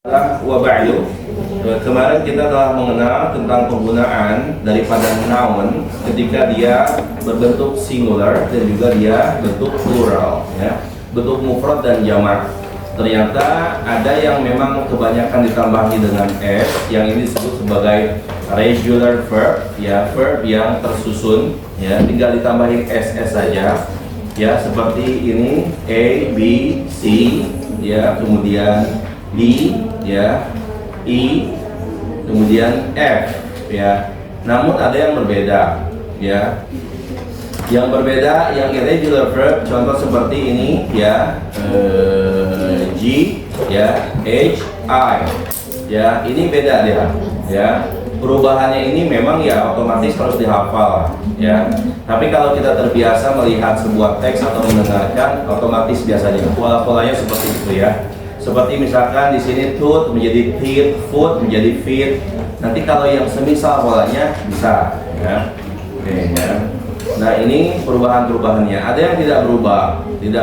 Waba'lu. Kemarin kita telah mengenal tentang penggunaan daripada noun ketika dia berbentuk singular dan juga dia bentuk plural, ya, bentuk mufrad dan jamak. Ternyata ada yang memang kebanyakan ditambahi dengan s, yang ini disebut sebagai regular verb, ya, verb yang tersusun, ya, tinggal ditambahin ss saja, ya, seperti ini a, b, c, ya, kemudian D, ya, E, kemudian F, ya. Namun ada yang berbeda, ya. Yang berbeda, yang irregular verb, contoh seperti ini, ya, G, ya, H, I, ya. Ini beda dia, ya. Perubahannya ini memang ya otomatis harus dihafal, ya. Tapi kalau kita terbiasa melihat sebuah teks atau mendengarkan, otomatis biasanya pola-polanya seperti itu, ya. Seperti misalkan di sini tooth menjadi teeth, foot menjadi feet. Nanti kalau yang semisal polanya bisa, ya. Oke, ya. Nah, ini perubahan-perubahannya. Ada yang tidak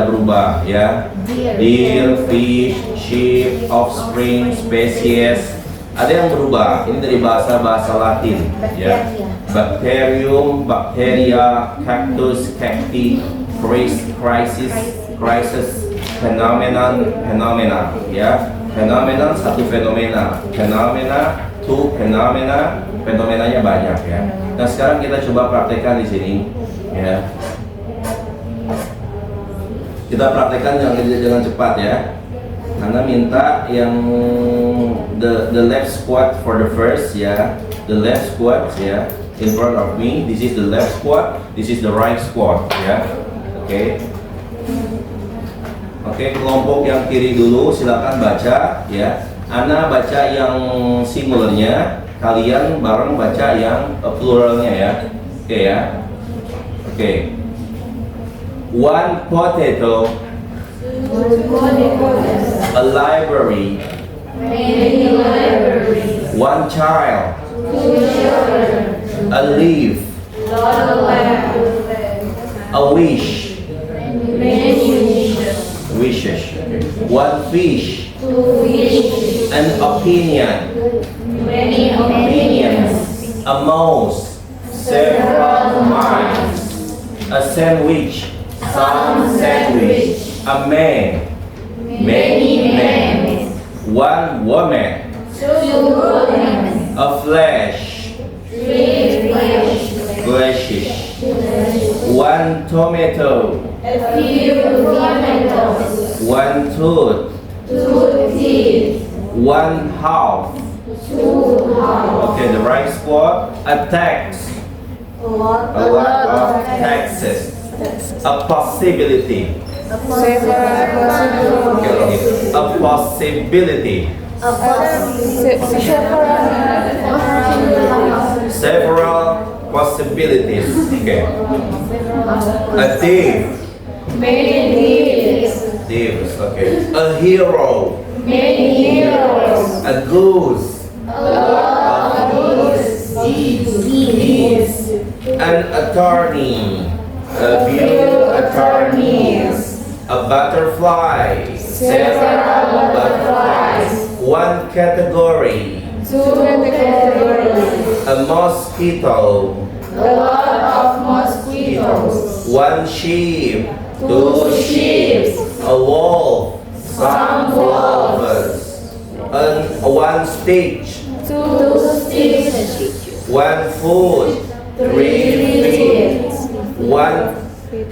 berubah, ya. Deer, fish, sheep, offspring, species. Ada yang berubah. Ini dari bahasa Latin, ya. Bacterium, bacteria, cactus, cacti, crisis, phenomenon, ya. Phenomenon satu fenomena, two fenomena, fenomenanya banyak, ya. Nah, sekarang kita coba praktekkan di sini, ya. Kita praktekkan dengan cepat, ya. Anda minta yang the left squat for the first, ya. The left squat, ya, in front of me. This is the left squat, this is the right squat, ya. Oke. Oke, kelompok yang kiri dulu silakan baca, ya. Ana baca yang singularnya, kalian bareng baca yang pluralnya, ya. Oke, ya. Oke. One potato, a library, one child, a leaf, a wish, wishes, one fish, an opinion, many opinions, a mouse, several minds, a sandwich, some sandwich, a man, many men, one woman, two women, a flesh, three flashes, one tomato, a few tomatoes, one tooth, two teeth, one half. two halves, Okay, the right squad, a tax, a lot a lot of taxes, a possibility, okay, a possibility, several possibilities, okay, a thief, many thieves, okay, a hero, many heroes, a goose, a lot of geese, an attorney, a few attorneys, a butterfly, several butterflies, one category, two categories, a mosquito, a lot of mosquitoes, one sheep, two sheep, a wolf, some wolves, one stitch, two sticks, one foot, three feet, one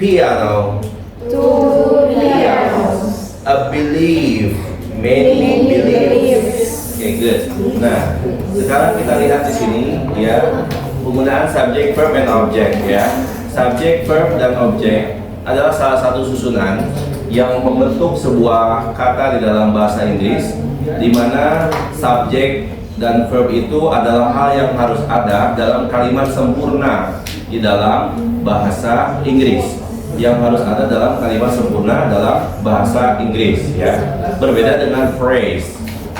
piano, two pianos, a belief, many beliefs. Okay, good. Nah, sekarang kita lihat di sini, ya, penggunaan subject, verb, and object, ya. Subject, verb, dan object adalah salah satu susunan yang membentuk sebuah kata di dalam bahasa Inggris, di mana subject dan verb itu adalah hal yang harus ada dalam kalimat sempurna di dalam bahasa Inggris, yang harus ada dalam kalimat sempurna dalam bahasa Inggris, ya. Berbeda dengan phrase.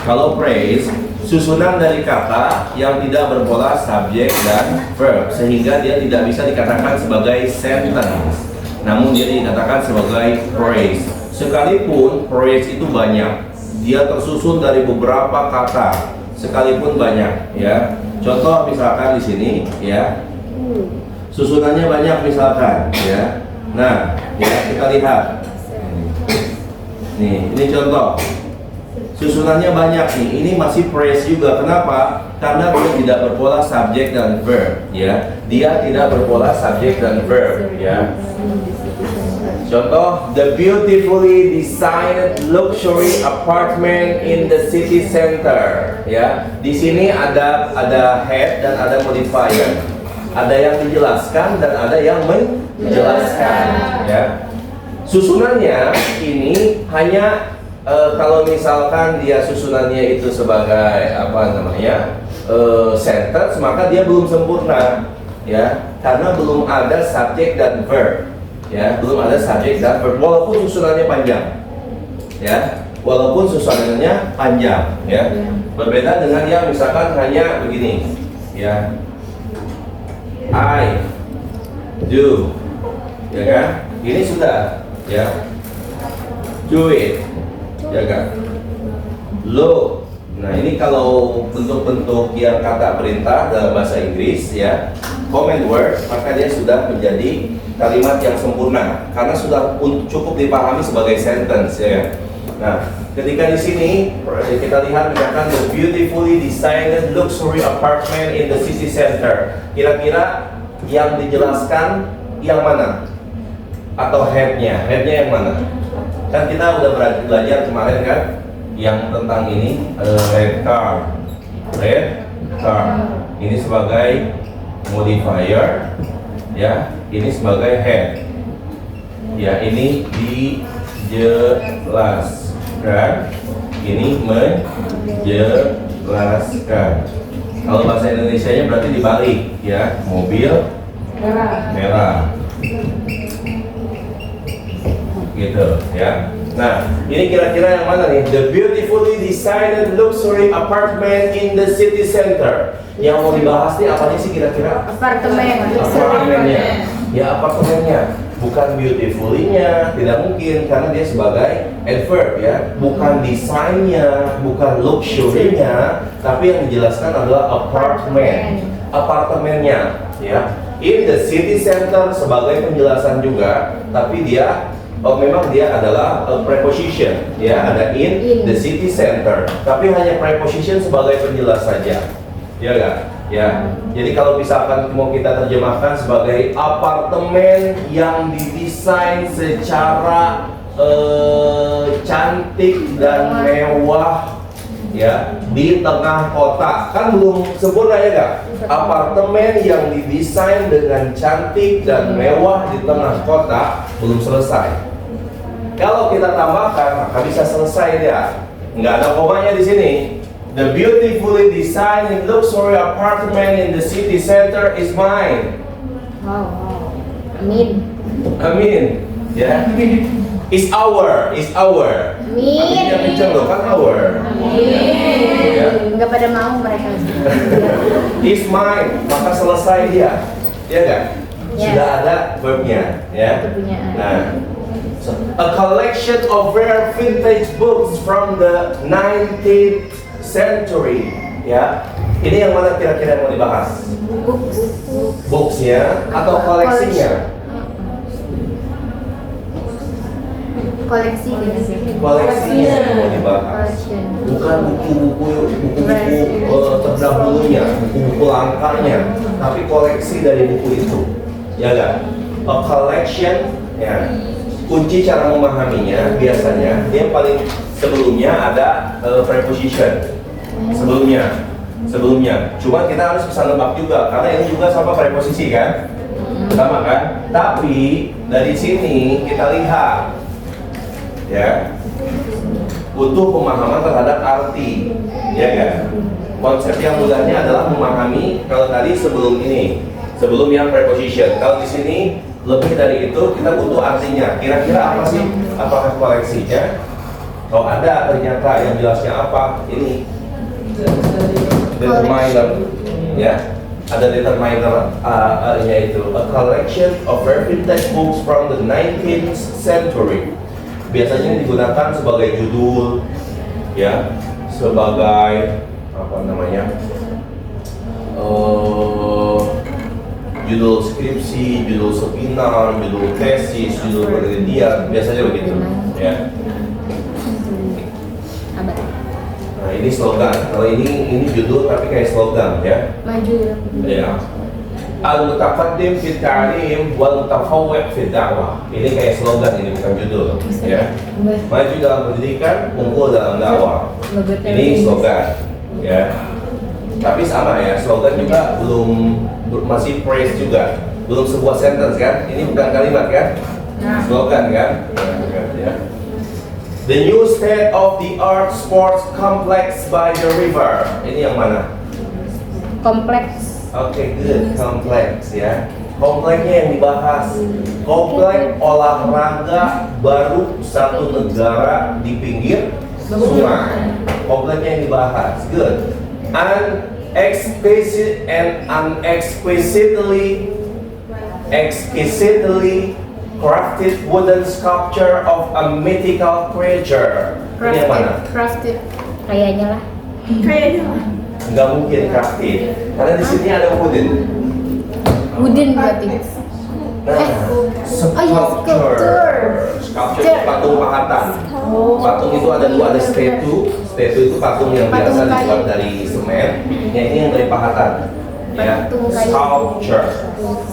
Kalau phrase, susunan dari kata yang tidak berpola subjek dan verb, sehingga dia tidak bisa dikatakan sebagai sentence, namun dia dikatakan sebagai phrase. Sekalipun phrase itu banyak, dia tersusun dari beberapa kata sekalipun banyak, ya. Contoh misalkan di sini, ya. Susunannya banyak misalkan, ya. Nah, ya kita lihat. Nih, ini contoh. Susunannya banyak nih. Ini masih phrase juga. Kenapa? Karena dia tidak berpola subjek dan verb, ya. Dia tidak berpola subjek dan verb, ya. Contoh, the beautifully designed luxury apartment in the city center, ya. Di sini ada head dan ada modifier. Ada yang dijelaskan dan ada yang menjelaskan, ya. Susunannya ini hanya kalau misalkan dia susunannya itu sebagai apa namanya sentence, maka dia belum sempurna, ya, karena belum ada subjek dan verb, ya, belum ada subjek dan verb walaupun susunannya panjang, ya, walaupun susunannya panjang, ya. Berbeda dengan yang misalkan hanya begini, ya, I do, ya kan, ini sudah, ya, do it, ya kan, lo. Nah, ini kalau bentuk-bentuk yang kata perintah dalam bahasa Inggris, ya, command word, maka dia sudah menjadi kalimat yang sempurna karena sudah cukup dipahami sebagai sentence, ya. Nah, ketika di sini kita lihat misalkan the beautifully designed luxury apartment in the city center. Kira-kira yang dijelaskan yang mana? Atau headnya yang mana? Kan kita udah belajar kemarin kan, yang tentang ini red car. Ini sebagai modifier, ya. Ini sebagai head, ya. Ini dijelaskan, ini menjelaskan. Kalau bahasa Indonesianya berarti dibalik, ya. Mobil merah, gitu, ya. Nah, ini kira-kira yang mana nih? The beautifully designed luxury apartment in the city center. Yang mau dibahas nih apanya sih kira-kira? Apartemennya. Ya, apartemennya. Bukan beautifully-nya, tidak mungkin karena dia sebagai adverb, ya. Bukan desainnya, bukan luxury-nya, tapi yang dijelaskan adalah apartment. Apartemennya, ya. In the city center sebagai penjelasan juga, tapi dia memang dia adalah preposition, ya, ada in the city center, tapi hanya preposition sebagai penjelas saja, ya kan? Ya, jadi kalau misalkan mau kita terjemahkan sebagai apartemen yang didesain secara cantik dan mewah, ya, di tengah kota, kan belum sempurna, ya kan? Apartemen yang didesain dengan cantik dan mewah di tengah kota belum selesai. Kalau kita tambahkan, maka bisa selesai dia. Nggak ada komanya di sini. The beautifully designed luxury apartment in the city center is mine. Amin. Ya. Is our. Amin yang kenceng loh, kan our. Ya. Nggak pada mau mereka. Is mine, maka selesai dia. Ya kan? Sudah ada verbnya, ya. Nah, a collection of rare vintage books from the 19th century, ya. Ini yang mana kira-kira yang mau dibahas? Books-nya atau koleksinya? Koleksinya yang mau dibahas. Bukan buku-buku terdahulunya, buku-buku langkanya, tapi koleksi dari buku itu, ya kan? A collection, ya. Kunci cara memahaminya biasanya dia paling sebelumnya ada preposition sebelumnya. Cuma kita harus bisa nebak juga karena ini juga sama preposisi kan, sama kan. Tapi dari sini kita lihat, ya, butuh pemahaman terhadap arti, ya kan. Konsep yang mudahnya adalah memahami kalau tadi sebelum yang preposition. Kalau di sini lebih dari itu kita butuh artinya. Kira-kira apa sih? Apakah koleksinya? Oh, ada ternyata yang jelasnya apa? Ini determiner, ya. Ada determiner yaitu a collection of rare vintage books from the 19th century. Biasanya ini digunakan sebagai judul, ya sebagai apa namanya judul skripsi, judul seminar, judul tesis, judul penelitian, biasanya begitu ya. Nah ini slogan, kalau ini judul tapi kayak slogan ya. Maju Ya. Al-mutaqaddim fi ta'lim wal mutafawwiq fi da'wah. Ini kayak slogan, ini bukan judul ya. Maju dalam pendidikan, unggul dalam dakwah. Ini slogan ya. Tapi sama ya, slogan juga masih phrase juga, belum sebuah sentence kan? Ini bukan kalimat kan? Slogan kan? Ya. The new state of the art sports complex by the river. Ini yang mana? kompleks. Oke, good. Kompleks ya. Kompleksnya yang dibahas. Kompleks olahraga baru satu negara di pinggir sungai. Kompleksnya yang dibahas. Good. Exquisitely crafted wooden sculpture of a mythical creature. Ini yang mana? Crafted. Kayaknya lah. Nggak mungkin crafted, karena di sini ada wooden. Wooden berarti. Nah, sculpture. Sculpture itu patung pahatan. Patung itu ada dua, ada statue. Statue itu patung yang biasa Patung kayu. dibuat dari semen. Yang ini yang dari pahatan. Ya, Patung kayu. sculpture.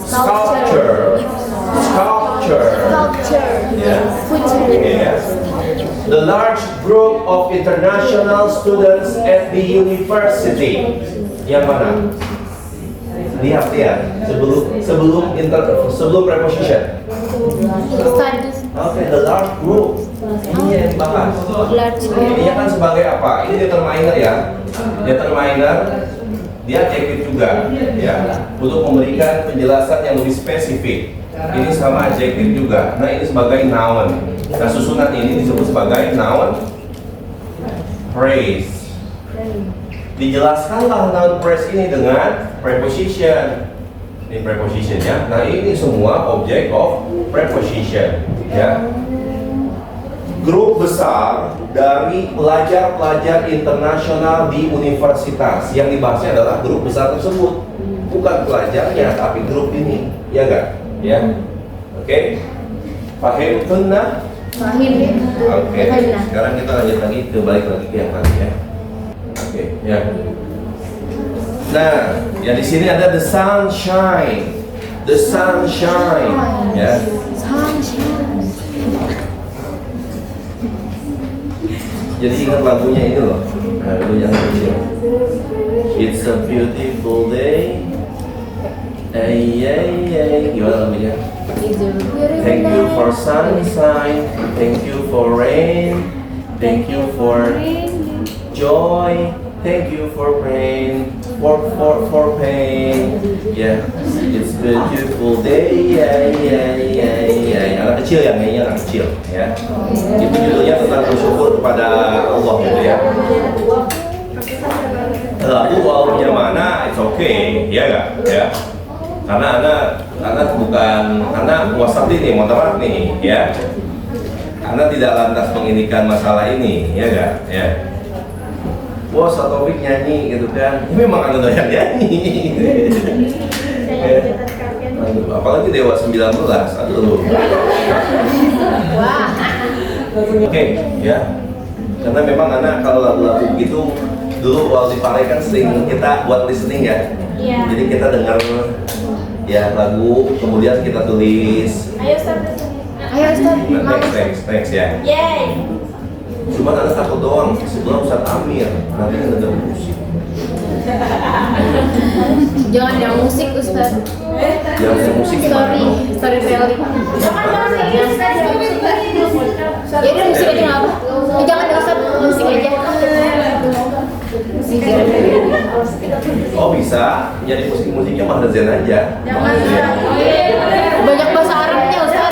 Sculpture. Sculpture. Culture. Yeah. Future. Yes. The large group of international students at the university. Yang mana? Lihat ya, sebelum preposition. Studies. Oke, the large group. Ini yang dibahas. Large group. Ini kan sebagai apa? Ini determiner ya. Determiner dia adjektif juga ya, untuk memberikan penjelasan yang lebih spesifik. Ini sama adjektif juga. Nah, ini sebagai noun. Nah, susunan ini disebut sebagai noun phrase. Dijelaskanlah noun phrase ini dengan preposition. Ini prepositionnya. Nah, ini semua object of preposition ya. Grup besar dari pelajar-pelajar internasional di universitas. Yang dibahasnya adalah grup besar tersebut, bukan pelajarnya, tapi grup ini, ya enggak? Ya, oke. Paham tunna? Fahim. Oke. Sekarang kita lanjut lagi balik lagi ke yang tadi ya. Oke, ya. Nah, ya di sini ada the sunshine. The sunshine, ya. Sunshine. Jadi ingat lagunya itu loh. Nah, lagu yang kecil. It's a beautiful day. Gimana lagunya? Thank you for sunshine. Thank you for rain. Thank you for joy. Thank you for pain. For pain. Yeah, it's beautiful day. Anak kecil ya, mainnya anak kecil ya. Itu judulnya tentang bersyukur kepada Allah gitu ya. Lalu walaupun mana, it's okay, ya enggak? Ya. Karena anak bukan anak wasat nih, moderat nih, ya. Karena tidak lantas menginginkan masalah ini, ya enggak? Ya. Wah, Taufik nyanyi gitu kan. Ini memang ada doyan nyanyi. Aduh, apalagi Dewa 19. Aduh. Wah. Oke, ya. Karena memang anak kalau lagu-lagu gitu dulu waktu di Pare kan sering kita buat listening ya. Iya. Jadi kita dengar ya lagu, kemudian kita tulis. Ayo start. Ayo start. Nah, next ya. Yay. Cuma anak takut doang, sebelah Ustadz Amir nanti ngedenger musik. Jangan yang musik Ustaz. Yang musik Storytelling. Ya udah musik aja nggak apa. Jangan deh Ustaz, musik aja. Musik aja. Oh bisa, jadi musiknya mahzen aja. Jangan. Banyak bahasa Arabnya Ustaz.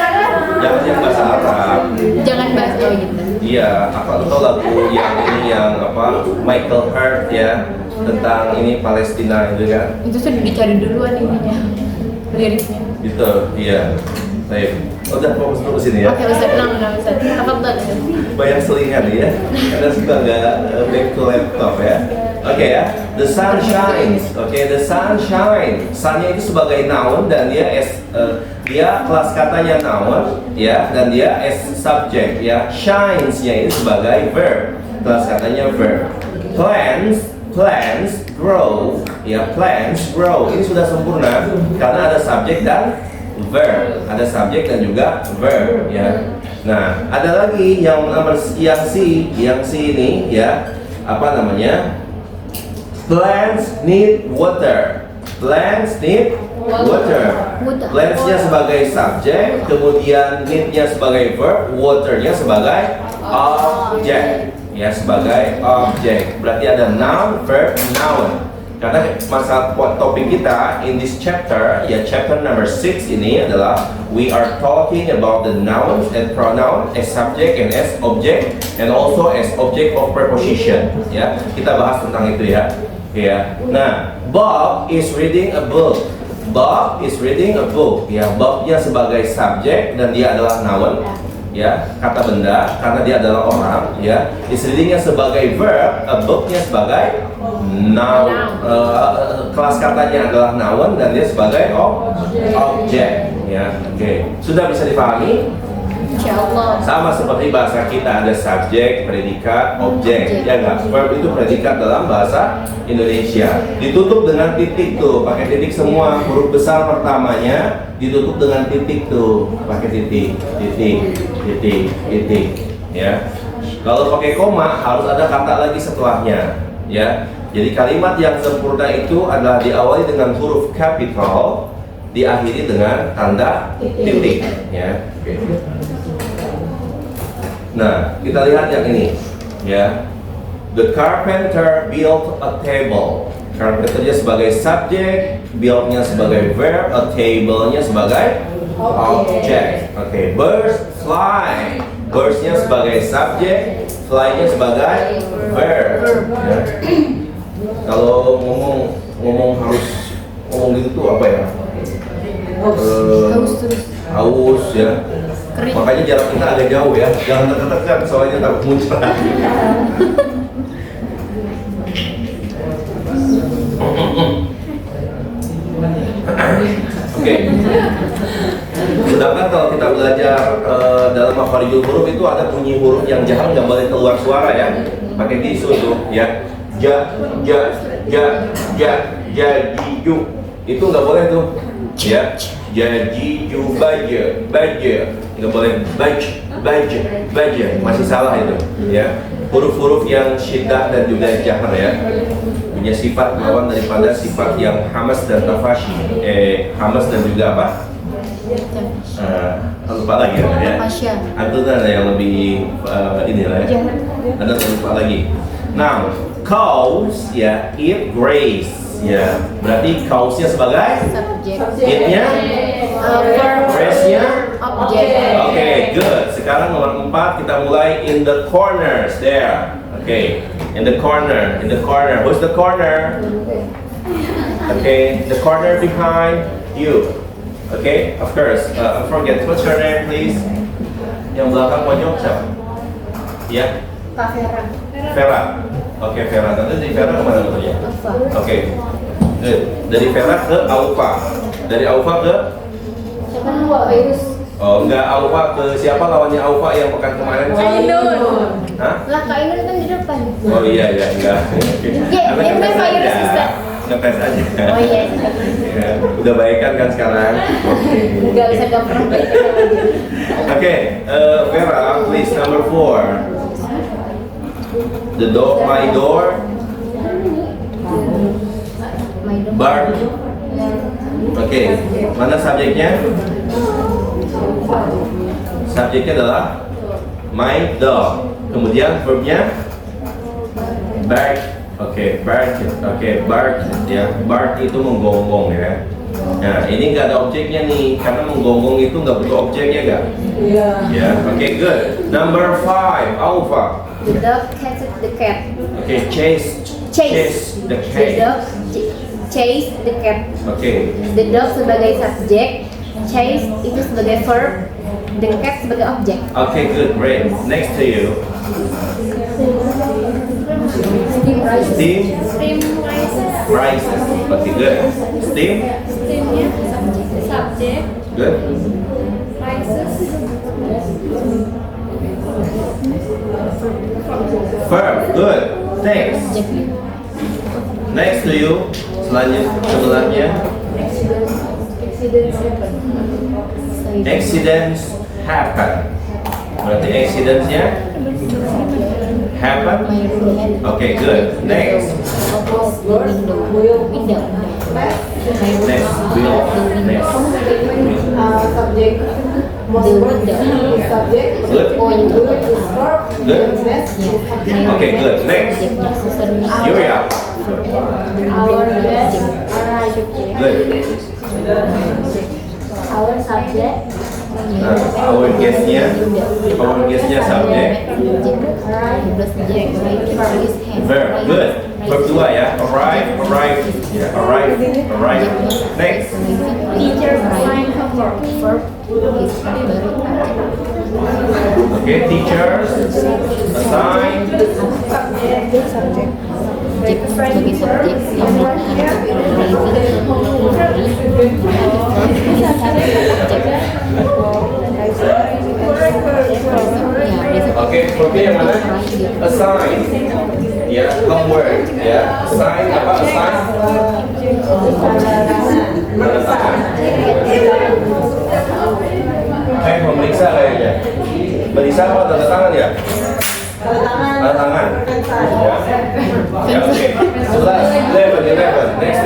Jangan yang bahasa Arab. Jangan bahasa gitu. Iya, apa tuh lagu yang ini yang apa Michael Hart ya tentang ini Palestina itu kan? Itu sudah dicari duluan ininya liriknya. Gitu, iya. Baik. Udah fokus dulu sini ya. Oke, Ustaz. Nah, Ustaz. Tafadhal. Banyak selingan ya. Karena suka nggak back to laptop ya. Oke ya. The sun shines. Oke, the sun shine. Sunnya itu sebagai noun dan dia kelas katanya noun ya, dan dia as subject ya. Shines-nya ini sebagai verb. Kelas katanya verb. Plants grow ya, plants grow ini sudah sempurna karena ada subjek dan verb, ada subjek dan juga verb ya. Nah, ada lagi yang yang C ini ya, apa namanya? Plants need water. Plants need water. Plants-nya sebagai subjek, kemudian need-nya sebagai verb, water-nya sebagai objek. Ya, sebagai objek. Berarti ada noun, verb, noun. Karena masa topik kita in this chapter, ya chapter number 6 ini adalah we are talking about the nouns and pronoun as subject and as object and also as object of preposition. Ya, kita bahas tentang itu ya. Ya. Nah, Bob is reading a book. Bob is reading a book. Ya, Bob-nya sebagai subjek dan dia adalah noun. Ya, kata benda karena dia adalah orang ya. Is reading-nya sebagai verb, a book-nya sebagai noun. Kelas katanya adalah noun dan dia sebagai objek ya. Oke. Sudah bisa dipahami? Insyaallah. Sama seperti bahasa kita ada subjek, predikat, objek. Ya enggak? Verb itu predikat dalam bahasa Indonesia. Ditutup dengan titik tuh, pakai titik semua. Huruf besar pertamanya ditutup dengan titik tuh, pakai titik, titik, ya. Kalau pakai koma harus ada kata lagi setelahnya, ya. Jadi kalimat yang sempurna itu adalah diawali dengan huruf capital, diakhiri dengan tanda titik, ya. Oke. Nah, kita lihat yang ini, ya. The carpenter built a table. Carpenter-nya sebagai subjek, build-nya sebagai verb, a table-nya sebagai object. Oke, birds fly. Birds-nya sebagai subjek, fly-nya sebagai verb. Ya. Kalau ngomong harus ngomong gitu tuh apa ya? Haus ya. Kering. Makanya jarak kita agak jauh ya, jangan dekat-dekat soalnya takut muncrat. Oke. Sedangkan kalau kita belajar dalam makharijul huruf itu ada bunyi huruf yang jahat nggak boleh keluar suara ya, pakai tisu tuh ya. Ju itu nggak boleh tuh ya. Ju baja nggak boleh baja masih salah itu ya. Huruf-huruf yang syiddah dan juga jahar ya punya sifat lawan daripada sifat yang hamas dan tafashi. Hamas dan juga apa? Lupa lagi ya. Itu ada yang lebih inilah ya. Ada lupa lagi. Now, cows ya eat grass ya. Berarti cows-nya sebagai Subjek. eat-nya grass-nya Objek. Oke, good. Sekarang nomor 4 kita mulai in the corners there. Oke, in the corner. Who's the corner? Okay, the corner behind you. Okay, of course. Forget. What's your name, please? Yang belakang pojok siapa? Ya. Kak Vera. Vera. Oke, Vera. Nanti dari Vera kemana ya? Oke. Good. Dari Vera ke Aufa. Dari Aufa ke? Siapa dua? Virus. Oh, enggak, Aufa ke siapa lawannya Aufa yang pekan kemarin? Ainun. Hah? Lah Kak Ainun kan di depan. Oh iya, enggak. Iya, ini virus Ustaz. Ngetes aja. Oh iya. Ya, udah baikan kan sekarang? Enggak bisa gampang baik. Oke, Vera, please number 4. The door, my door. Bark. Oke, mana subjeknya? Subjeknya adalah my dog. Kemudian verbnya bark. Oke, bark. Oke, bark ya. Bark itu menggonggong ya. Nah, ini nggak ada objeknya nih, karena menggonggong itu nggak butuh objeknya nggak? Iya. Ya, oke, good. Number 5, Aufa. The dog catches the cat. Oke, chase the The cat. dog chase the cat. Oke, The dog sebagai subjek, Chase itu sebagai verb dan cat sebagai objek. Okay, good, great. Next to you. Steam rice. Steam Steam rises. rises. Okay, good. Steam, Steamnya subjek. good. Rises. Verb, good. Thanks. Next to you. Selanjutnya. Accidents happen. Berarti accidents-nya happen. Okay, good. Next. Window. Next. Will. Next. Subject The window. subject Good. Oh, itu. Good. Ya. Okay, good. Next. Objeknya susunnya. Yuria. our best Good. our subject Nah, our guest-nya subjek. Verb, good. Verb 2 ya. Arrive. Ya, arrive. Next. Teacher assign homework. Okay, teachers assign. Oke, verbnya yang mana? Assign. Ya, homework. Ya, assign apa? Assign. Menetapkan. Memeriksa kayaknya. Meriksa apa tanda tangan ya? Tanda tangan. Ya. Ya, oke. 11. Next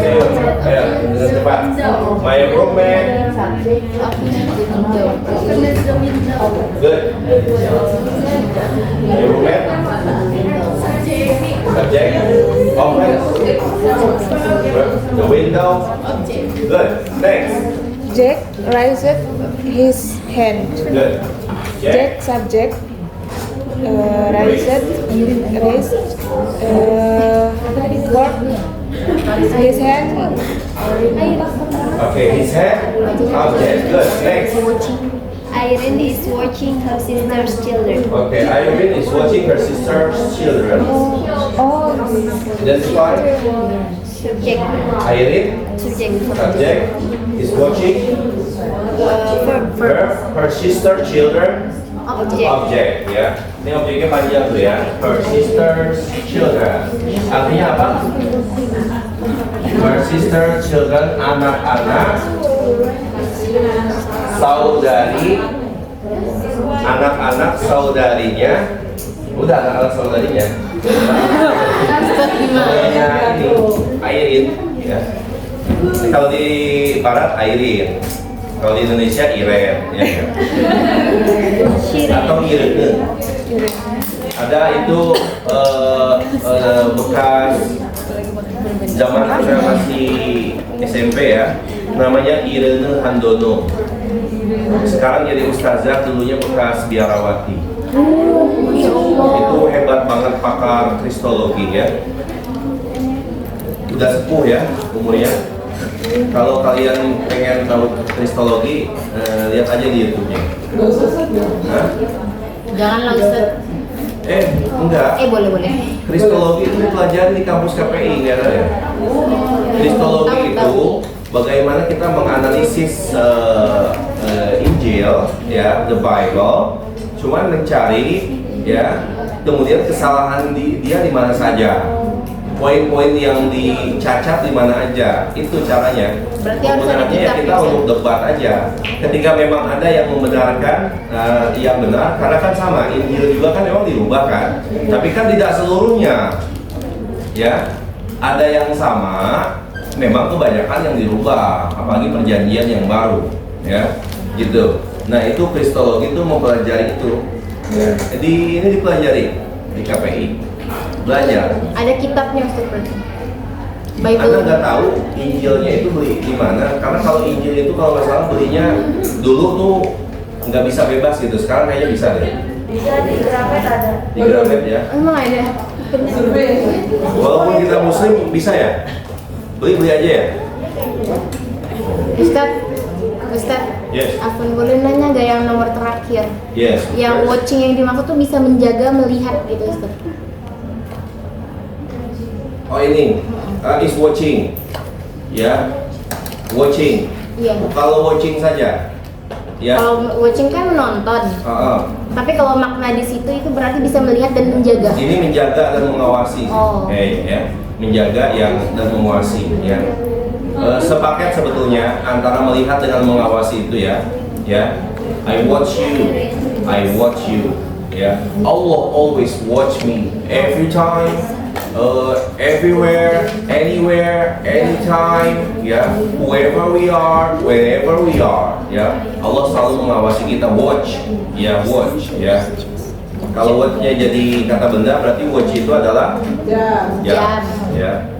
to you. Ayo, dengan cepat. My roommate. Good. My roommate. Subject. Object. The window. Good. Next. Jack raised his hand. Good. Jack subject raised work his hand. Okay, his head. Object. Good. Next. Irene is watching her sister's children. Okay, Irene is watching her sister's children. Oh, That's why Subject. Irene, Subject. subject, is watching her sister children. Object. Object, ya. Ini objeknya panjang tuh ya. Her sister's children. Artinya apa? Her sister children, anak-anak saudari, anak-anak saudarinya. Udah anak-anak saudarinya. Namanya ini Irene, ya. Kalau di barat Irene, kalau di Indonesia Iren, ya. Atau Irene. Ada itu bekas zaman saya masih SMP ya, namanya Irene Handono. Sekarang jadi ustazah, dulunya bekas biarawati. Itu hebat banget pakar kristologi ya. Udah sepuh ya umurnya. Kalau kalian pengen tahu kristologi, lihat aja di YouTube-nya. Hah? Janganlah Ustaz. Enggak. Boleh. Kristologi itu dipelajari di kampus KPI, nggak ada ya? Kristologi itu bagaimana kita menganalisis Injil, ya, the Bible, cuman mencari, ya, kemudian kesalahan dia di mana saja, poin-poin yang dicacat di mana aja, itu caranya. Berarti harus ada Sebenarnya ya kita kitabnya, untuk debat aja. Ketika memang ada yang membenarkan yang benar, karena kan sama Injil juga kan memang dirubah kan, tapi kan tidak seluruhnya, ya. Ada yang sama, memang kebanyakan yang dirubah, apalagi perjanjian yang baru, ya, gitu. Nah itu kristologi itu mempelajari itu, ya. Jadi ini dipelajari di KPI, belajar. Ada kitabnya Ustaz berarti. Anda Bible. nggak tahu Injilnya itu beli di mana? Karena kalau Injil itu kalau nggak salah belinya dulu tuh nggak bisa bebas gitu. Sekarang kayaknya bisa deh. bisa di Gramet ada. Di Gramet ya. Emang ada. Walaupun kita Muslim bisa ya. Beli aja ya. Ustaz, Ustaz, Yes. Afwan boleh nanya gak yang nomor terakhir? Yes. Yang watching yang dimaksud tuh bisa menjaga, melihat gitu Ustaz. Oh ini, is watching. Ya, watching. Iya. Kalau watching saja, ya. Kalau watching kan menonton. Tapi kalau makna di situ itu berarti bisa melihat dan menjaga. Ini menjaga dan mengawasi. Oh. Ya, menjaga dan mengawasi. Ya. Sepaket sebetulnya antara melihat dengan mengawasi itu ya. Ya, I watch you, I watch you. Ya, Allah always watch me every time. Everywhere, anywhere, anytime, ya, wherever we are, wherever we are, ya, Allah selalu mengawasi kita. Watch, ya, watch, ya. Kalau watchnya jadi kata benda, berarti watch itu adalah Jam. jam, ya.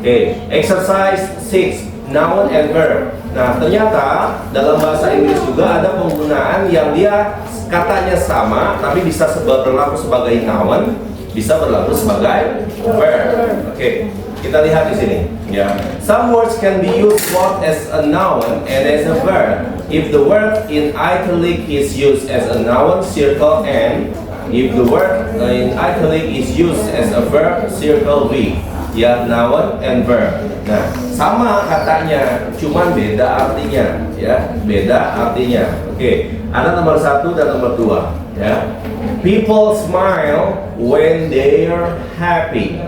Oke, exercise 6, noun and verb. Nah, ternyata dalam bahasa Inggris juga ada penggunaan yang dia katanya sama, tapi bisa berlaku sebagai noun, bisa berlaku sebagai verb. Oke, kita lihat di sini. Ya, some words can be used both as a noun and as a verb. If the word in italic is used as a noun, circle N. If the word in italic is used as a verb, circle V. Ya, noun and verb. Nah, sama katanya, cuman beda artinya. Ya, beda artinya. Oke, ada nomor 1 dan nomor 2. Ya, people smile when they're happy.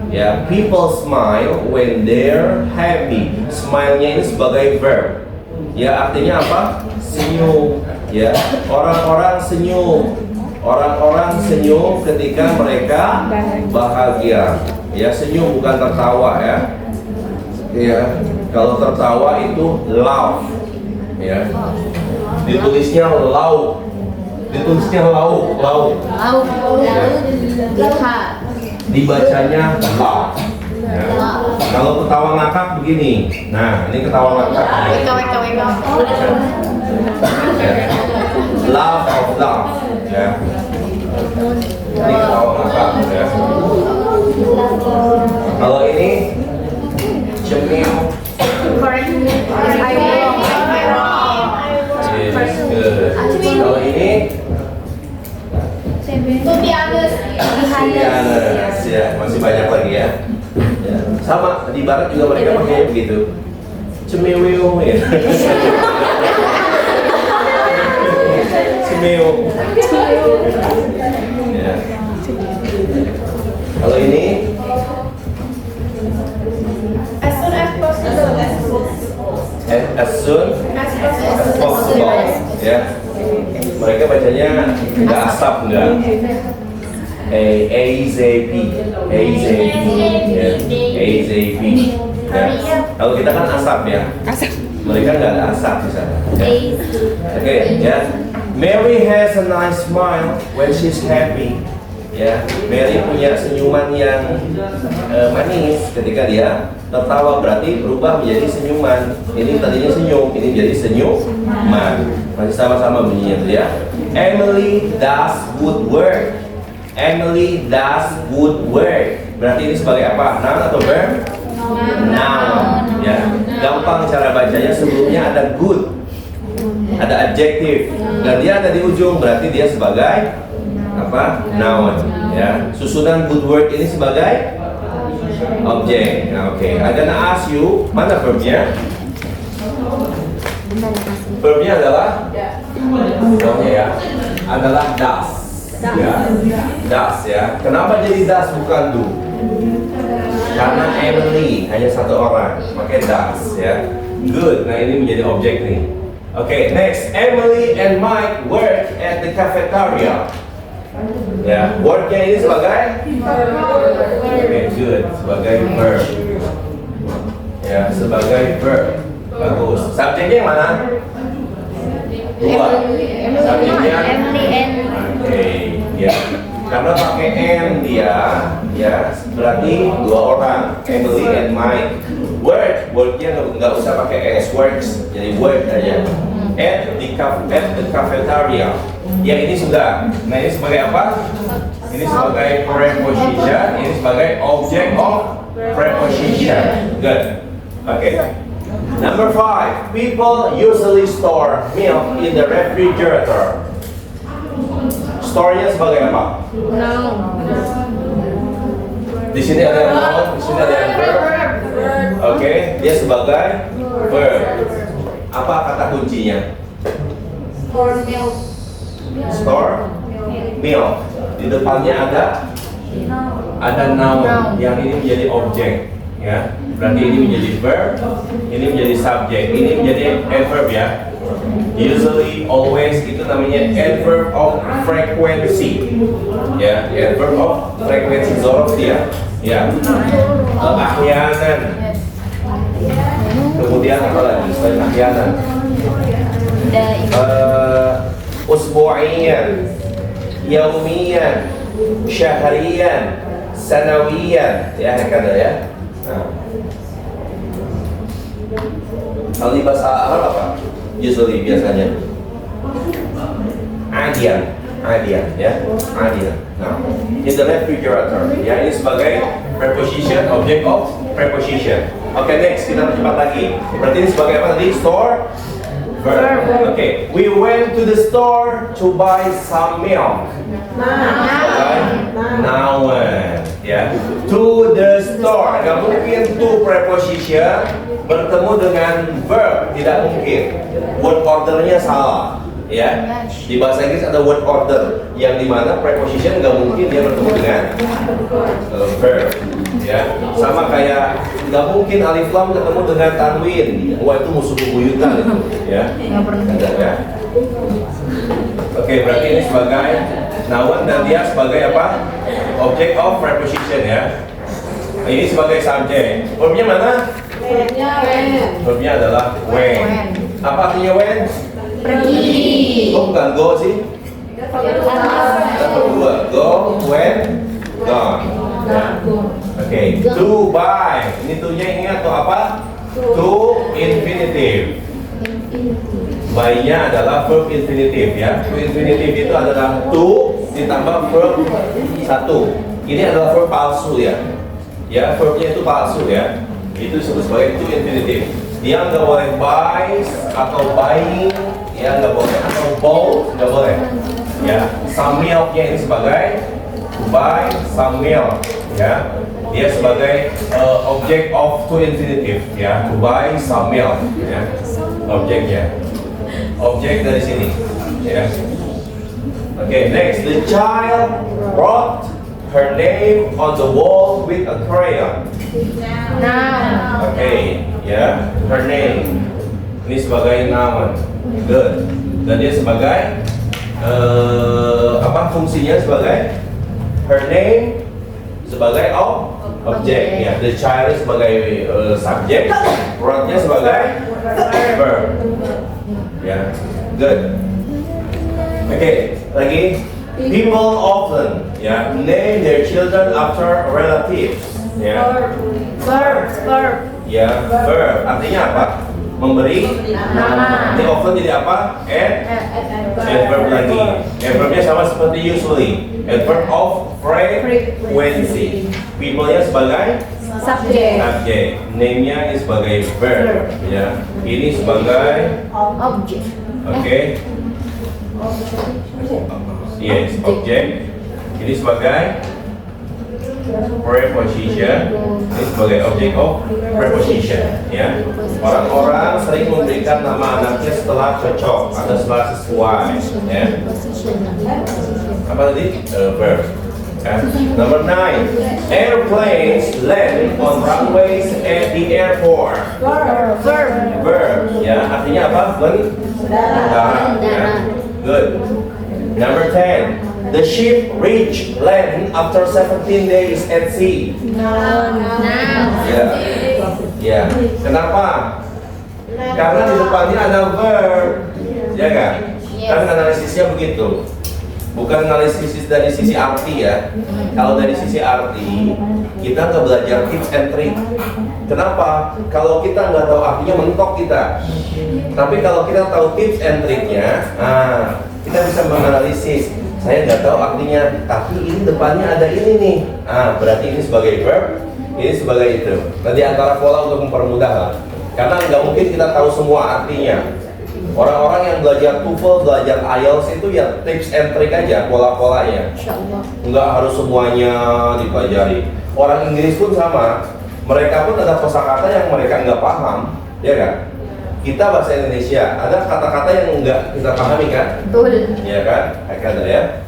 Ya, people smile when they're happy. Smile-nya ini sebagai verb. Ya, artinya apa? Senyum. Ya, orang-orang senyum. Orang-orang senyum ketika mereka bahagia. Ya, senyum bukan tertawa ya. Ya, kalau tertawa itu laugh. Ya, ditulisnya laugh. Ditulisnya lauk. Lihat. Dibacanya laugh. Ya. Kalau ketawa ngakak begini. Nah, ini ketawa ngakak. WK. Ya. Laugh of laugh. Ya. Ini ketawa ngakak. Ya. Kalau ini cemil. Correct. I wrong. Yes, good. Kalau ini To be honest. ya, masih banyak lagi ya. Ya. Sama di barat juga mereka pakai begitu. Cemiwiu ya. Cemiu. Ya. Kalau ini As soon as possible. as soon as possible. Ya. Mereka bacanya nggak asap nggak. AZP. Ya. AZP. Ya. Kalau kita kan asap ya. Asap. Mereka nggak ada asap di sana. Ya. Oke, ya. Mary has a nice smile when she's happy. Ya, Mary punya senyuman yang manis ketika dia tertawa, berarti berubah menjadi senyuman. Ini tadinya senyum, ini jadi senyuman. Masih sama-sama bunyinya tuh ya. Emily does good work. Emily does good work. Berarti ini sebagai apa? Noun atau verb? Noun. Ya, gampang cara bacanya. Sebelumnya ada good, ada adjektif, dan dia ada di ujung, berarti dia sebagai apa? Noun. Ya, susunan good word ini sebagai objek. Nah, oke. I'm gonna ask you, mana verbnya? Verbnya adalah verbnya ya, adalah does. Ya, does ya. Kenapa jadi does bukan do? Karena Emily hanya satu orang, pakai does ya. Good. Nah, ini menjadi objek nih. Oke, next. Emily and Mike work at the cafeteria. Ya, wordnya ini sebagai good, sebagai verb. Ya, sebagai verb. Bagus. Subjeknya yang mana? Dua. Subjeknya oke, ya. Karena pakai M dia, ya, berarti dua orang, Emily and Mike. Wordnya nggak usah pakai S, works, jadi word aja. At the cafeteria. Ya, ini sudah. Nah, ini sebagai apa? Ini sebagai preposition. Ini sebagai object of preposition. Good. Oke. Number 5, people usually store milk in the refrigerator. Store-nya sebagai apa? Noun. Di sini ada yang noun, di sini ada yang verb. Oke, dia sebagai verb. Apa kata kuncinya? Store milk. Di depannya ada noun. Yang ini menjadi objek, ya. Berarti ini menjadi verb, ini menjadi subjek, ini menjadi adverb ya. Usually, always itu namanya adverb of frequency, ya. Adverb of frequency, zorof dia, ya. Ahyanan. Kemudian apa lagi selain ahyanan? Usbu'iyan, yaumiyan, syahriyan, sanawiyan, ya kada ya. Nah. Kalau di bahasa Arab apa? Usually biasanya adian ya, adian. Nah, in the refrigerator, ya ini sebagai preposition, object of preposition. Oke, next kita percepat lagi. Berarti ini sebagai apa tadi? Store verb. Oke, we went to the store to buy some milk. Noun, ya. To the store, nggak mungkin to preposition bertemu dengan verb, tidak mungkin. Word ordernya salah, ya. Di bahasa Inggris ada word order yang dimana preposition nggak mungkin dia bertemu dengan verb, ya. Sama kayak nggak mungkin alif lam ketemu dengan tanwin. Wah, itu musuh bebuyutan itu, ya. Ada, ya. Oke, berarti ini sebagai noun dan dia sebagai apa? Object of preposition, ya. Ini sebagai subjek. Verbnya mana? Verbnya adalah when. Apa artinya when? Pergi. Oh, bukan go sih. Kedua, go, when, gone. Ya. Oke, to buy. Ini to-nya ingat to apa? To infinitive. Buy-nya adalah verb infinitive, ya. To infinitive itu adalah to ditambah verb satu. Ini adalah verb palsu, ya. Ya, verbnya itu palsu, ya. Itu disebut sebagai to infinitive. Dia nggak boleh buy atau buying, ya nggak boleh, atau bought nggak boleh. Ya, some milk-nya ini sebagai buy some milk, ya. Dia sebagai object of to infinitive, ya. To buy some milk, ya. Objeknya, objek dari sini, ya. Oke, next, the child wrote her name on the wall with a crayon. Noun. Oke, ya, her name. Ini sebagai noun. Good. Dan dia sebagai apa fungsinya sebagai her name sebagai objek, ya. The child sebagai subjek, wrote-nya sebagai verb. Ya, good. Oke, lagi. People often, ya, name their children after relatives, ya. Verb. Ya, verb. Artinya apa? Memberi nama. Ini often jadi apa? Adverb lagi. Adverbnya sama seperti usually. Adverb of frequency. People-nya sebagai Subjek. subjek. Name-nya ini sebagai verb, ya. Ini sebagai Objek. oke. Yes, objek. Ini sebagai preposition. Ini sebagai object of preposition, ya. Orang-orang sering memberikan nama anaknya setelah cocok atau setelah sesuai, ya. Apa tadi? Verb. Ya. Number 9. Airplanes land on runways at the airport. Verb. Ya, artinya apa? Mendarat. Ya. Good. Number 10. The ship reached land after 17 days at sea. Noun. Ya. Ya. Kenapa? Karena di depannya ada verb. Ya kan? Kan analisisnya begitu. Bukan analisis dari sisi arti, ya. Kalau dari sisi arti, kita nggak belajar tips and trick. Kenapa? Kalau kita nggak tahu artinya, mentok kita. Tapi kalau kita tahu tips and tricknya, kita bisa menganalisis. Saya nggak tahu artinya, tapi ini depannya ada ini nih. Berarti ini sebagai verb, ini sebagai itu. Nanti antara pola untuk mempermudah lah. Karena nggak mungkin kita tahu semua artinya. Orang-orang yang belajar TOEFL, belajar IELTS itu ya tips and trick aja, pola-polanya. Insyaallah. Nggak harus semuanya dipelajari. Orang Inggris pun sama. Mereka pun ada kosakata yang mereka nggak paham, ya kan? Kita bahasa Indonesia, ada kata-kata yang nggak kita pahami kan? Betul. Ya kan? Ada ya.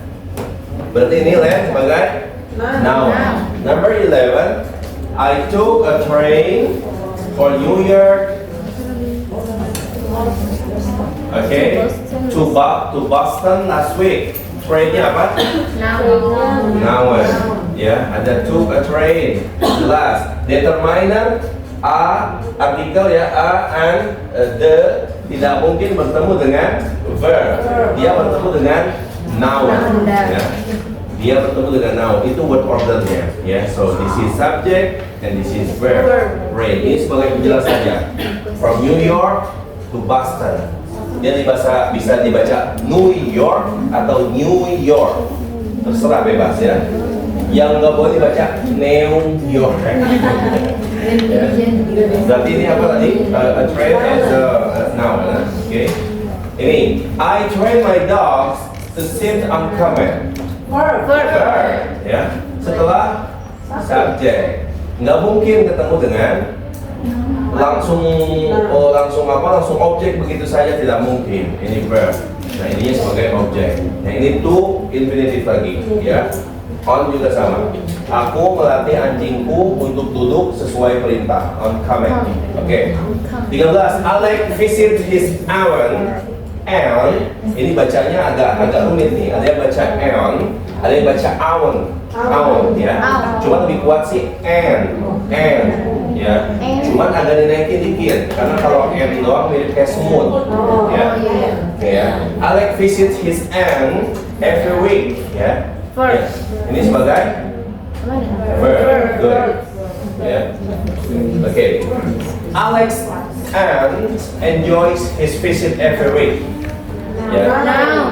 Berarti ini sebagai noun. Number 11, I took a train for New York. Okay, to Boston last week. Trainnya apa? Noun. Ya, ada took a train. Jelas. Determiner a artikel ya, a and the tidak mungkin bertemu dengan verb. Dia bertemu dengan noun. Ya. Dia bertemu dengan noun. Itu word ordernya. Ya, so this is subject and this is verb. Train ini sebagai penjelasannya. From New York to Boston. Dia bisa dibaca New York atau New York, terserah bebas ya. Yang nggak boleh dibaca New York. Ya. Berarti ini apa tadi? A train as a noun. Okay. Ini I train my dogs to sit on command. Verb. Ya. Setelah subject, nggak mungkin ketemu dengan langsung objek begitu saja, tidak mungkin. Ini verb. Nah, ini sebagai objek. Nah, ini to infinitive lagi, ya. On juga sama. Aku melatih anjingku untuk duduk sesuai perintah. On command. Oke. 13. Alex visit his aunt. And ini bacanya agak rumit nih. Ada yang baca and, ada yang baca aunt. Aunt ya. Cuma lebih kuat sih and. Ya, cuman agak dinaikin dikit karena kalau and doang mirip kayak semut. Ya. Alex visits his aunt every week. Ya. Ini sebagai verb. Good. Ya. Oke. Alex aunt enjoys his visit every week. Ya.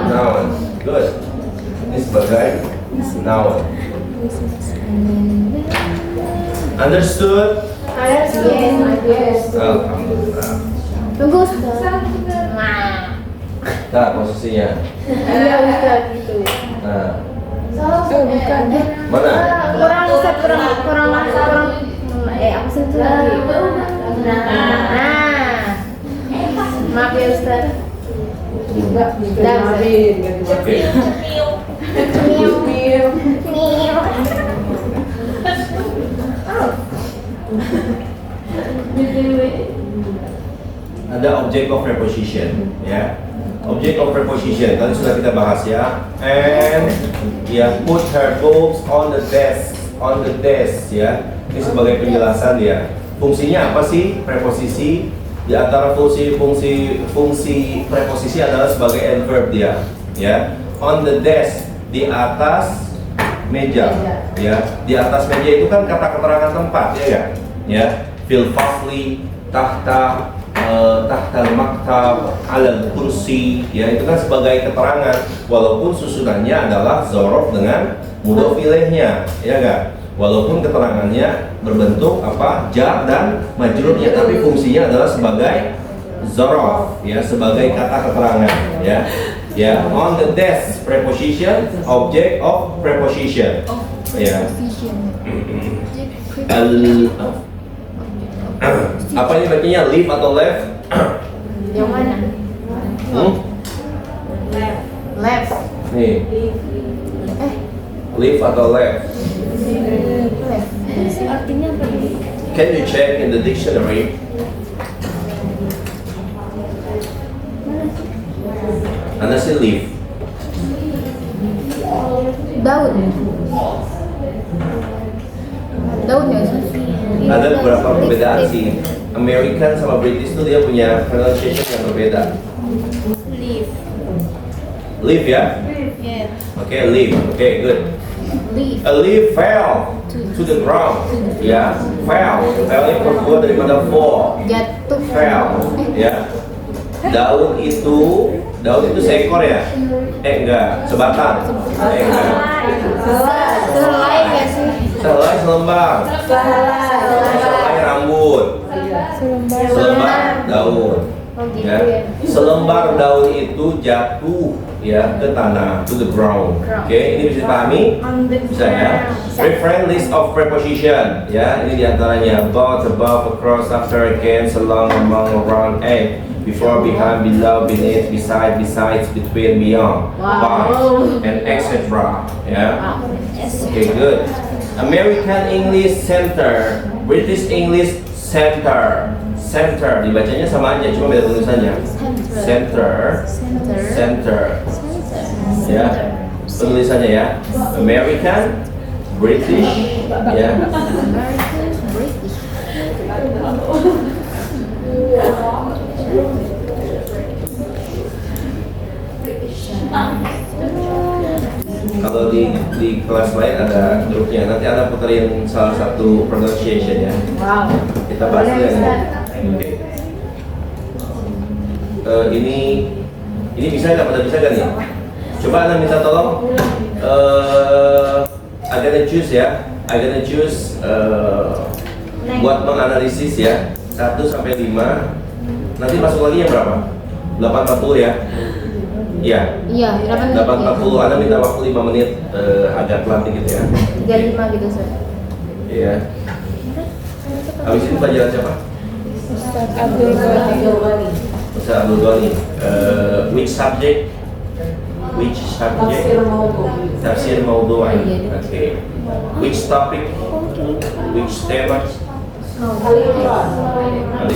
Noun. Good. Ini sebagai noun. Understood? Yes. Alhamdulillah. Tunggu Ustaz. Nah, posisinya. Iya Ustaz gitu. Nah, Bukan. mana? Kurang Ustaz, kurang aku sentuh lagi. Nah. Maaf ya Ustaz. Oke. Ada object of preposition, ya. Object of preposition tadi sudah kita bahas ya. And ya, put her books on the desk, ya. Ini sebagai penjelasan ya. Fungsinya apa sih preposisi? Di antara fungsi preposisi adalah sebagai adverb dia, ya. On the desk, di atas meja, ya. Di atas meja itu kan kata keterangan tempat, ya kan? Ya. Fil fasli, tahta maktab, alal kursi, ya, itu kan sebagai keterangan walaupun susunannya adalah zorof dengan mudhof ilaihnya, ya kan? Walaupun keterangannya berbentuk apa? Jar dan majrurnya, tapi fungsinya adalah sebagai zorof, ya, sebagai kata keterangan, ya. Ya, on the desk preposition, object of preposition. Ya. Apa ini bacanya, leave atau left? Yang mana? Left. Nih. Leave atau left? Left. Artinya apa ini? Can you check in the dictionary? Anda sih leave. Daun. Daun ya Ustaz? Ada beberapa perbedaan sih. American sama British tuh dia punya pronunciation yang berbeda. Leave. Leave ya? Yeah. Oke, leave. Oke, good. Leaf. A leaf fell to the ground. Ya, fell. Fell ini terbuat daripada fall. Jatuh. Fell. Ya. Daun itu seekor ya? Enggak, sebatang. Enggak. Selai nggak sih? Selai selembar. Selai rambut. Selembar selembar daun itu jatuh ya ke tanah, to the ground. Oke, ini bisa dipahami? Bisa ya. Reference list of preposition ya, ini diantaranya about, above, across, after, against, along, among, around, and, before, behind, below, beneath, beside, besides, between, beyond, by, and etc. Ya. Oke, good. American English Center, British English Center. Center dibacanya sama aja, cuma beda tulisannya. Center. Ya, penulisannya ya. American, British, ya. Kalau di kelas lain ada grupnya, nanti Anda puterin salah satu pronunciation ya. Wow. Kita bahas dulu ya. Oke. Ini bisa nggak? Pada bisa nggak nih? Coba Anda minta tolong. I gonna choose ya. I gonna choose buat menganalisis ya. 1 sampai 5. Nanti masuk lagi yang berapa? 8.40 ya. Iya. Iya, 8.40. Anda minta waktu 5 menit agak telat dikit ya. 35 gitu, Sir. Iya. Habis itu pelajaran siapa? Ustaz Abdul Ghani. Ustaz Abdul Ghani. Which subject? Tafsir Maudhu'i. Oke. Which topic? Which tema? Ali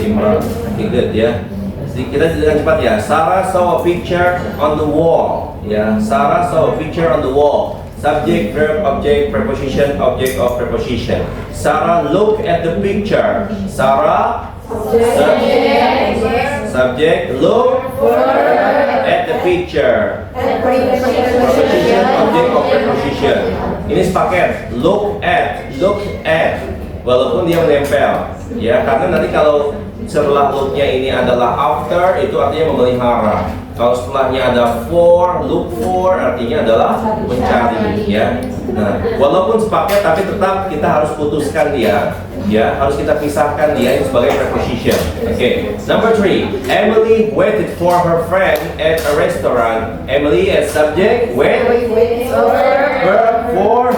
Imran. Okay, good ya. Jadi kita dengan cepat ya. Sarah saw a picture on the wall. Ya, Sarah saw a picture on the wall. Subject, verb, object, preposition, object of preposition. Sarah look at the picture. Sarah subject look at the picture. Preposition, object of preposition. Ini sepaket. Look at. Walaupun dia menempel, ya, karena nanti kalau setelah looknya ini adalah after, itu artinya memelihara. Kalau setelahnya ada for, look for, artinya adalah mencari, ya. Nah, walaupun sepaket, tapi tetap kita harus putuskan dia, ya, harus kita pisahkan dia ini sebagai preposition. Oke. Number 3, Emily waited for her friend at a restaurant. Emily as subject, wait, verb for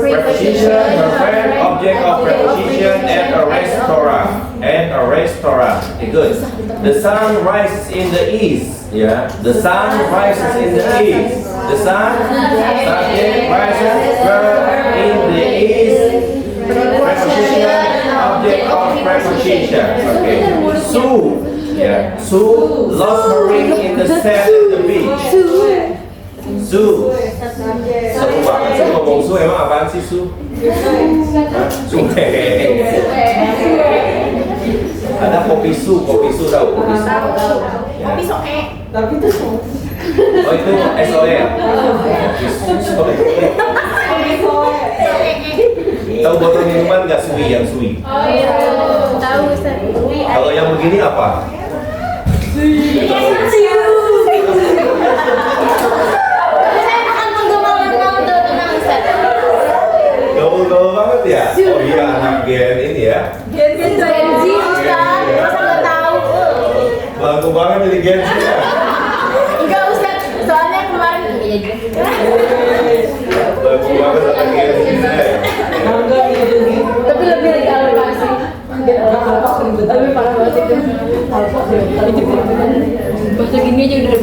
preposition, her friend, object of preposition at a restaurant. Okay, good. The sun rises in the east. Yeah, the sun rises in the east. The sun, subject, rises, verb in the east. Preposition, object of preposition. Okay. Sue lost her ring in the sand at the beach. Sue. Seru banget sih ngomong Sue, emang apaan sih Sue? Sungai. Ada kopi su tahu kopi su? Kopi soe. Tapi itu soe. Oh itu SOE ya? Kopi soe. Tahu botol minuman nggak Sui yang Sui? Oh iya. Tahu Ustaz. Kalau yang begini apa? Gaul banget ya? Oh iya, anak Gen ini ya. Gen Z Ustaz. Masa nggak tahu? Lagu banget jadi Gen Z ya? Enggak Ustaz. Soalnya kemarin Lagu banget anak Gen Z ya? tapi lebih dari alokasi. Tapi parah banget itu. Bahasa gini aja udah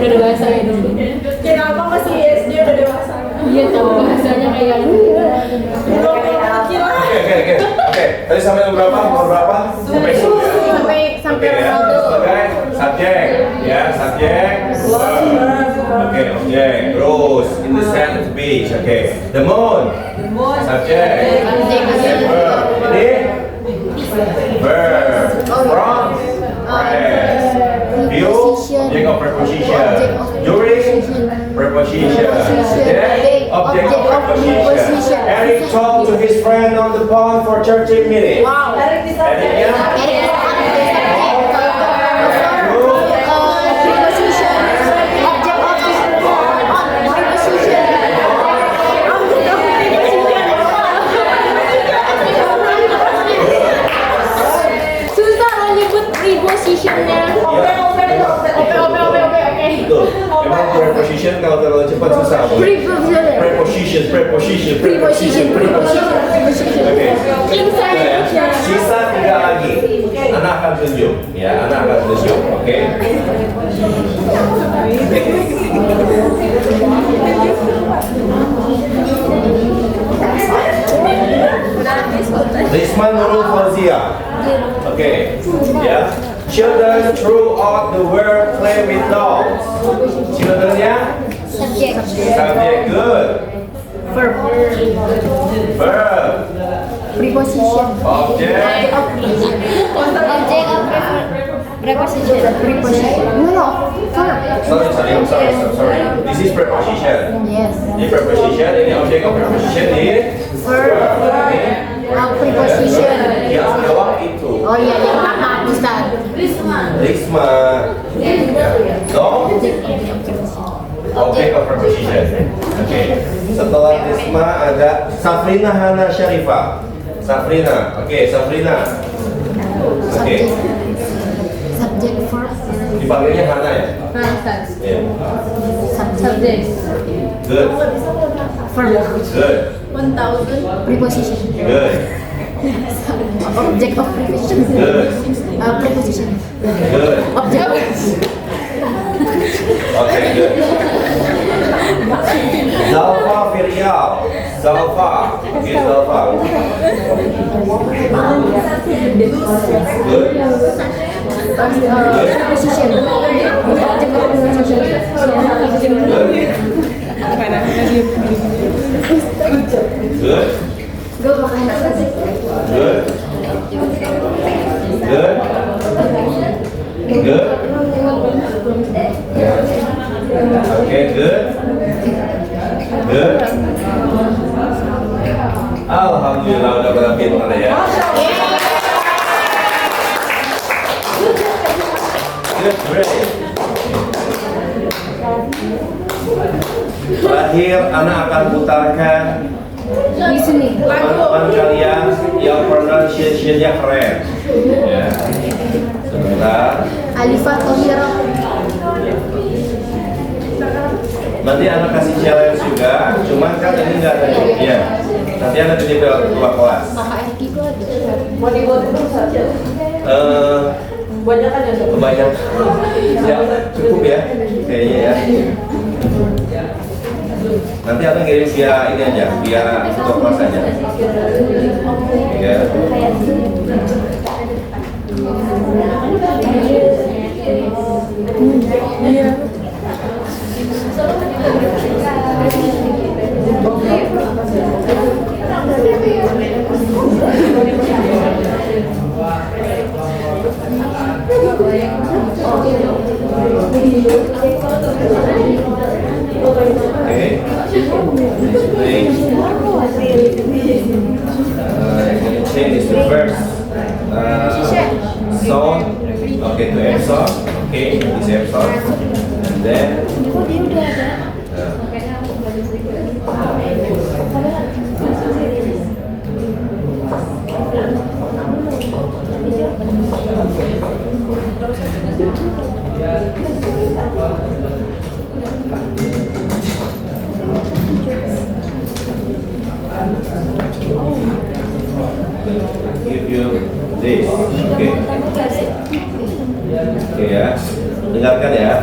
dewasa ya dulu. Kenapa masih SD udah dewasa? Iya tahu bahasanya kayak Oke. Tadi sampai nomor berapa? Sampai su ya? Sampai Oke, ya. Ronaldo. Sebagai subjek, ya subjek. Oke, objek. Terus in the sand of the beach. Oke. The moon. Subjek. Verb. Ini verb. From. Rest. View. Object of preposition. During. Preposition. Then. Object of preposition. Eric talked to his friend on the phone for 30 minutes. Wow. Ericnya. Susah lo nyebut prepositionnya. Preposition. Preposition. Oke. Inside. Sisa 3 lagi. Anak akan tunjuk. Ya, anak akan tunjuk. Oke. Risma Nurul Fauzia. Oke. Ya. Children throughout the world play with dolls. Children-nya Subject. subject. Good. Verb. Verb. Preposition. Object. Object of preposition. Preposition. No. Verb. Sorry. This is preposition. Yes. Ini preposition, ini object of preposition, ini Verb. Preposition. yang jawab itu. Oh iya, maaf Ustaz. Risma. Dong. Object of preposition. Oke. Setelah Risma ada Safrina Hana Syarifah. Safrina. Oke, Safrina. Oke. Subject verb. Dipanggilnya Hana ya? Iya. Subject. Good. Verb. Good. 1000. Preposition. Good. Object of preposition. Good. Preposition. Good. Object. Oke, good. Zalfa Firial. Zalfa. Oke, Zalfa. Good. Preposition. Object of preposition. Good. Go makan. Good. Good. Good. Okay, good. Good. Alhamdulillah udah pada pintar ya. Good, great. Terakhir, anak akan putarkan Di sini. teman-teman kalian yang pronunciation-nya keren. Ya. Sebentar. Alifah Tohira. Nanti anak kasih challenge juga, cuman kan ini nggak ada grupnya. Nanti anak jadi ketua kelas. KKRT itu ada. Kebanyakan. Ya, cukup ya, kayaknya ya. Nanti anak ngirim via ini aja, via ketua kelas aja. Ya. Okay. Change the first sound. Okay, to Epson. Okay, this Epson. And then. Give you this. Oke. Oke ya. Dengarkan ya.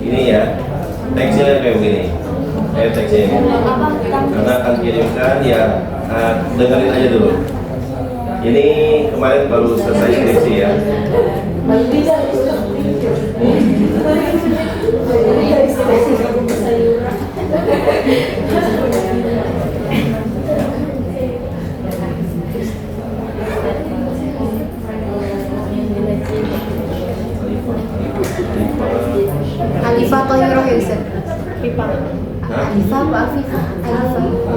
Ini ya. Teksnya kayak begini. Teksnya ini. Karena akan kirimkan ya. Dengerin aja dulu. Ini kemarin baru selesai skripsi ya. Alifah Tohira ya Ustaz. Hah? Alifah apa Afifah?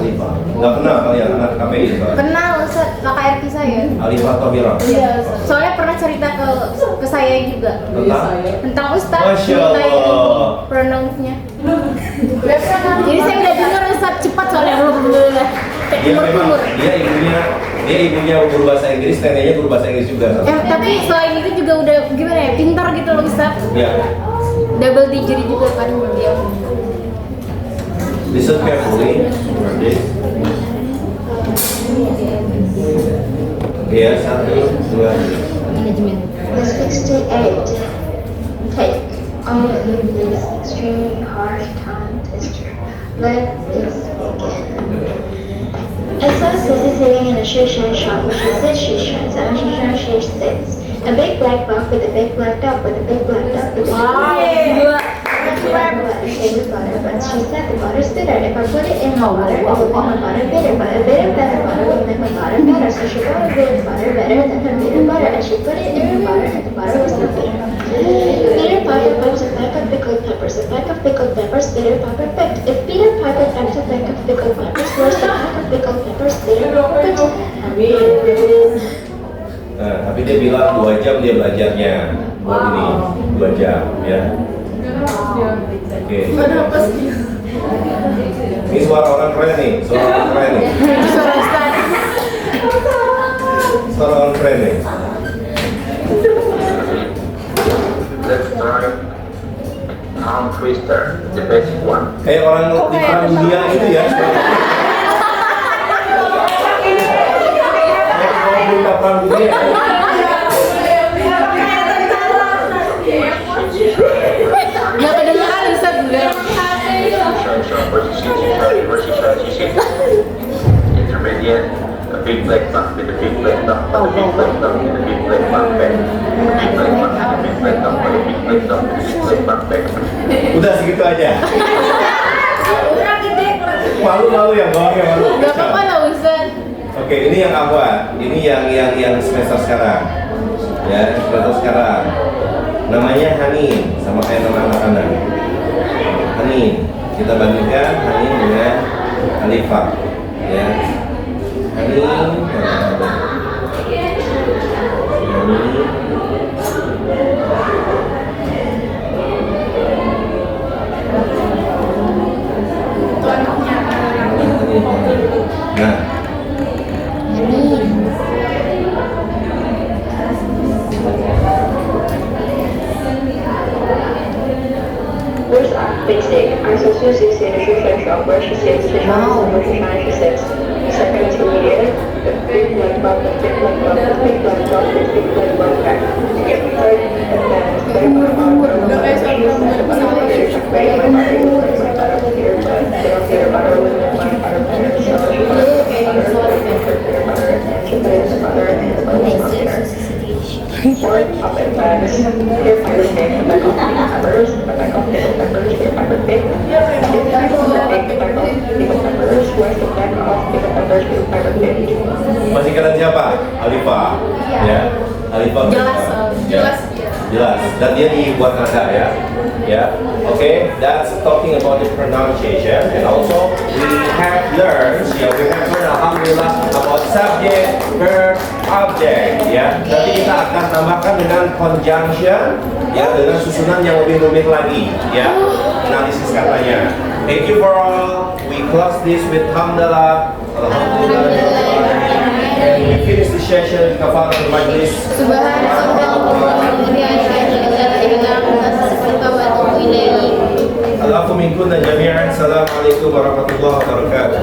Alifah. Nggak kenal kalian anak KPI soalnya. Kenal Ustaz, KKRT saya. Alifah Tohira. Iya. Soalnya pernah cerita ke saya juga tentang Ustaz. Masya mintain Allah. pronounce-nya. Jadi saya udah dengar Ustaz cepat soalnya alhamdulillah. Dia memang dia ibunya guru bahasa Inggris, neneknya guru bahasa Inggris juga. Tapi selain itu juga udah gimana ya, pintar gitu loh Ustaz. Ya. Double degree juga kan dia. Listen carefully for this. Ya, 1, 2, 3. Manajemen. The 68. Take all of this extremely harsh tongue twister. Let this begin. Esther is sitting in a shoe shine shop where she sits, she shines out, she shines, she sits. A big black box with a big black dot, with a big black dot, with a big black dot. Favorite butter, but she said the butter's bitter. If I put it in hot water, it will make my butter bitter. But a bitter better butter will make my butter better. So she bought a bitter butter better than her bitter butter, and she put it in her butter, and the butter was still bitter. Peter Piper pipes a peck of pickled peppers. A peck of pickled peppers, Peter Piper picked. If Peter Piper pipes a peck of pickled peppers, where's the peck of pickled peppers, Peter Piper picked? Nah, tapi dia bilang 2 jam dia belajarnya buat ini, 2 jam ya. Oke. Ini suara orang keren nih, suara orang keren nih. Suara orang keren nih. Let's try arm twister, the best one. Kayak orang di perang dunia itu ya. Kayak perang dunia. Nggak kedengeran Ustaz bener. Intermediate, a big black duck with a big black duck, with a big black duck with a big black duck back. A big black duck with a big black duck with a big black duck with a big black duck back. Udah segitu aja. Malu-malu ya, bawahnya malu. Nggak apa-apa lah Ustaz. Oke, ini yang apa? Ini yang semester sekarang. Ya, semester sekarang. Namanya Hanin, sama kayak nama anak-anak. Hanin. Kita bandingkan Hanin dengan Alifah. Ya. Hanin. Nah, Where's our basic? Our social sits in a shoe shine shop where she sits, she shines, and where she shines, she sits. Second intermediate, the big black buck, the big black buck, the big black buck, the big black buck back. Third, advanced, very much on the butter, she said the butter was bitter, she made my butter, you like my butter was bitter, but they don't get her butter with my butter better, so she put it in the butter, and her bitter butter, and she put it in the butter, and the butter was not bitter. Fourth, up and bags, here Piper picked, the back of pickled peppers, the back of pickled peppers, here Piper picked, the back of the big back of pickled peppers, where's the back of pickled peppers, here Piper picked. masih kalian siapa? Alifah. Ya. Alifah. Jelas. Jelas. Dan dia dibuat nada ya. Ya. Okay, that's talking about the pronunciation, and also we have learned, alhamdulillah, about subject, verb, object. Ya. Nanti kita akan tambahkan dengan conjunction, ya, dengan susunan yang lebih rumit lagi, ya. Analisis katanya. Thank you for all. We close this with hamdalah. Alhamdulillah. And we finish the session kafaratul majlis. Al-afu minkunna jami'an. Assalamualaikum warahmatullahi wabarakatuh.